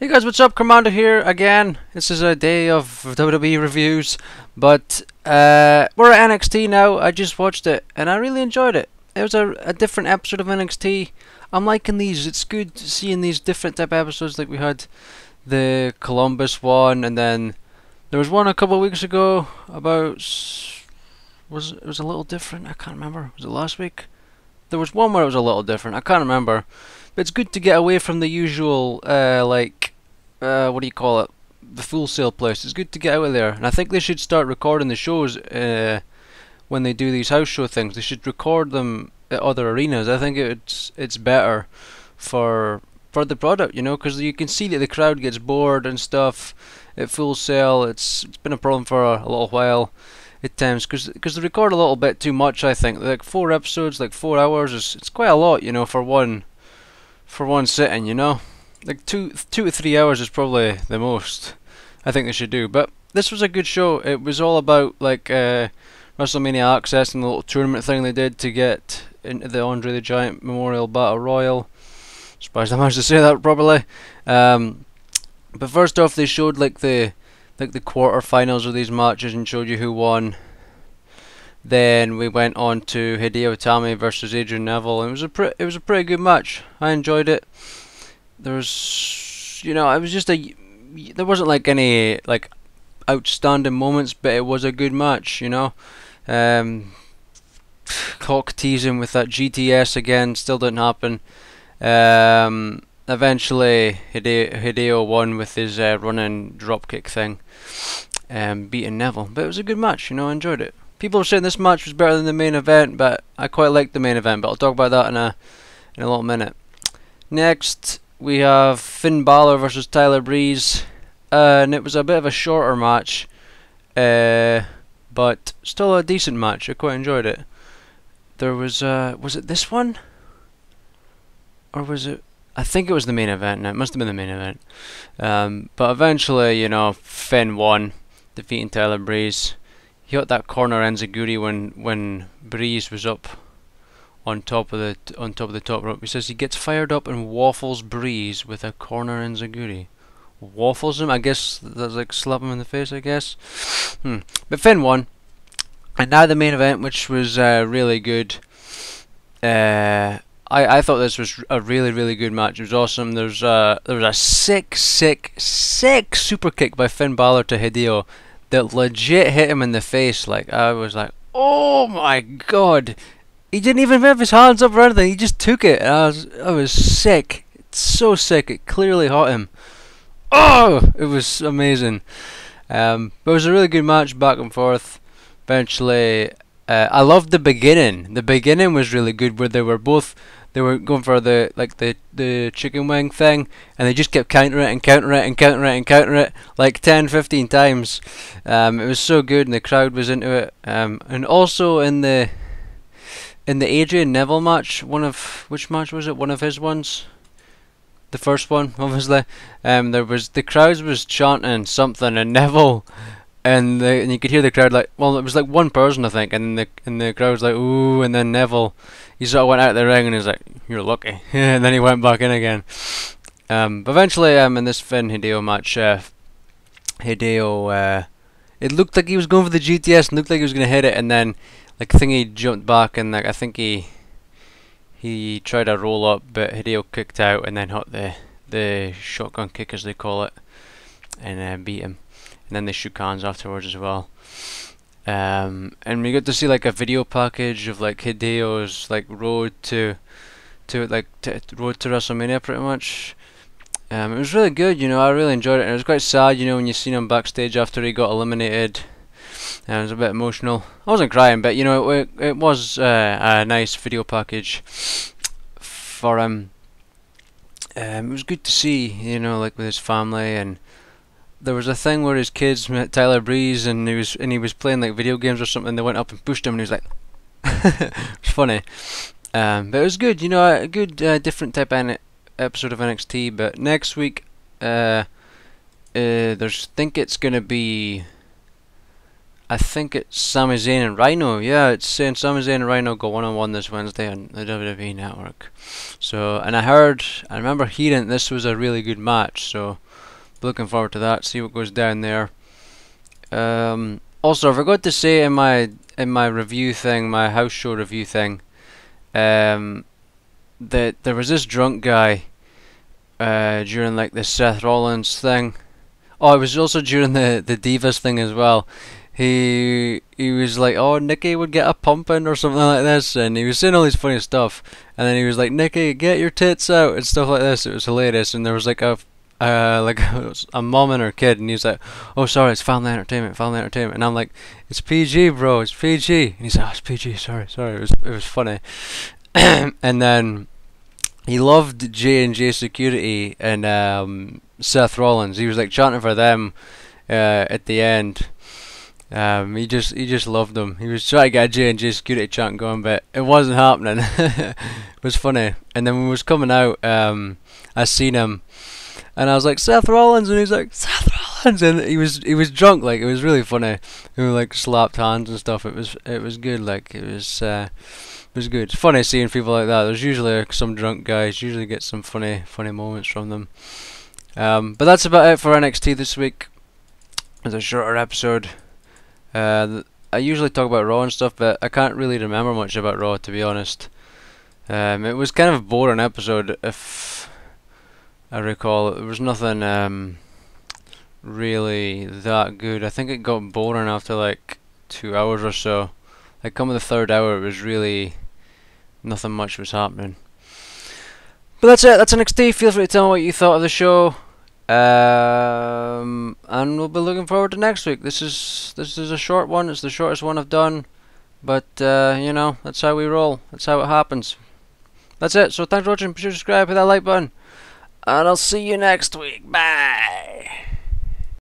Hey guys, what's up? Commander here again. This is a day of WWE reviews, but we're at NXT now. I just watched it and I really enjoyed it. It was a different episode of NXT. I'm liking these. It's good seeing these different type of episodes. Like we had the Columbus one, and then there was one a couple of weeks ago about it was a little different. I can't remember. Was it last week? There was one where it was a little different. I can't remember. But it's good to get away from the usual what do you call it? The Full Sail place. It's good to get out of there. And I think they should start recording the shows when they do these house show things. They should record them at other arenas. I think it's better for the product, you know, because you can see that the crowd gets bored and stuff at Full Sail. It's been a problem for a little while at times because they record a little bit too much. I think like 4 episodes, like 4 hours it's quite a lot, you know, for one sitting, you know. Like 2 to 3 hours is probably the most I think they should do. But this was a good show. It was all about like WrestleMania Access and the little tournament thing they did to get into the Andre the Giant Memorial Battle Royal. Surprised I managed to say that properly. But first off, they showed like the quarterfinals of these matches and showed you who won. Then we went on to Hideo Itami versus Adrian Neville, and it was a pretty good match. I enjoyed it. There was, you know, there wasn't like any like outstanding moments, but it was a good match, you know. Clock teasing with that GTS again still didn't happen. Eventually Hideo won with his running dropkick thing, beating Neville. But it was a good match, you know. I enjoyed it. People were saying this match was better than the main event, but I quite liked the main event. But I'll talk about that in a little minute. Next, we have Finn Balor versus Tyler Breeze, and it was a bit of a shorter match, but still a decent match. I quite enjoyed it. There was it this one? Or was it? I think it was the main event. No, it must have been the main event. But eventually, you know, Finn won, defeating Tyler Breeze. He got that corner enziguri when Breeze was up on top of the top rope. He says he gets fired up and waffles Breeze with a corner enziguri. Waffles him? I guess that's like slap him in the face, I guess. But Finn won. And now the main event, which was really good. I thought this was a really good match. It was awesome. There was a sick super kick by Finn Balor to Hideo that legit hit him in the face. Like, I was like, oh my god. He didn't even have his hands up or anything. He just took it. And I was sick. It's so sick. It clearly hurt him. Oh, it was amazing. But it was a really good match, back and forth. Eventually, I loved the beginning. The beginning was really good, where they were going for the chicken wing thing, and they just kept countering it like 10-15 times. It was so good, and the crowd was into it. And also in the Adrian Neville match, which match was it? One of his ones. The first one, obviously. The crowd was chanting something, and Neville, and you could hear the crowd like, well, it was like one person I think, and the crowd was like, ooh, and then Neville, he sort of went out of the ring and he was like, you're lucky, and then he went back in again. But eventually, in this Finn Hideo match, Hideo, it looked like he was going for the GTS and looked like he was gonna hit it, and then like I think he jumped back, and like I think he tried a roll up, but Hideo kicked out and then hit the shotgun kick, as they call it, and beat him. And then they shook hands afterwards as well. And we got to see like a video package of like Hideo's like road to WrestleMania, pretty much. It was really good, you know. I really enjoyed it, and it was quite sad, you know, when you seen him backstage after he got eliminated. And it was a bit emotional. I wasn't crying, but you know, it was a nice video package for him. It was good to see, you know, like with his family. And there was a thing where his kids met Tyler Breeze, and he was playing like video games or something. They went up and pushed him, and he was like, it was funny. But it was good, you know, a good different type of episode of NXT. But next week, think it's gonna be I think it's Sami Zayn and Rhino. Yeah, it's saying Sami Zayn and Rhino go one-on-one this Wednesday on the WWE Network. So, and I remember hearing this was a really good match. So, looking forward to that. See what goes down there. Also, I forgot to say in my review thing, my house show review thing, that there was this drunk guy during like the Seth Rollins thing. Oh, it was also during the Divas thing as well. He was like, oh, Nikki would get a pumping or something like this, and he was saying all this funny stuff, and then he was like, Nikki, get your tits out and stuff like this. It was hilarious, and there was like a mom and her kid, and he's like, oh, sorry, it's family entertainment, and I'm like, it's PG, bro, it's PG, and he's like, oh, it's PG, sorry, it was funny. And then he loved J&J Security and Seth Rollins. He was like chanting for them at the end. He just loved them. He was trying to get a J&J Security chant going, but it wasn't happening. It was funny. And then when he was coming out, I seen him, and I was like, Seth Rollins, and he's like, Seth Rollins, and he was drunk. Like, it was really funny. We like slapped hands and stuff. It was good. Like, it was good. It's funny seeing people like that. There's usually some drunk guys. Usually get some funny moments from them. But that's about it for NXT this week. It's a shorter episode. I usually talk about Raw and stuff, but I can't really remember much about Raw, to be honest. It was kind of a boring episode, if I recall. There was nothing really that good. I think it got boring after like 2 hours or so. Like, come the third hour, it was really nothing much was happening. But that's it. That's NXT. Feel free to tell me what you thought of the show. And we'll be looking forward to next week. This is a short one. It's the shortest one I've done, but you know, that's how we roll. That's how it happens. That's it. So thanks for watching. Be sure to subscribe, hit that like button, and I'll see you next week. Bye.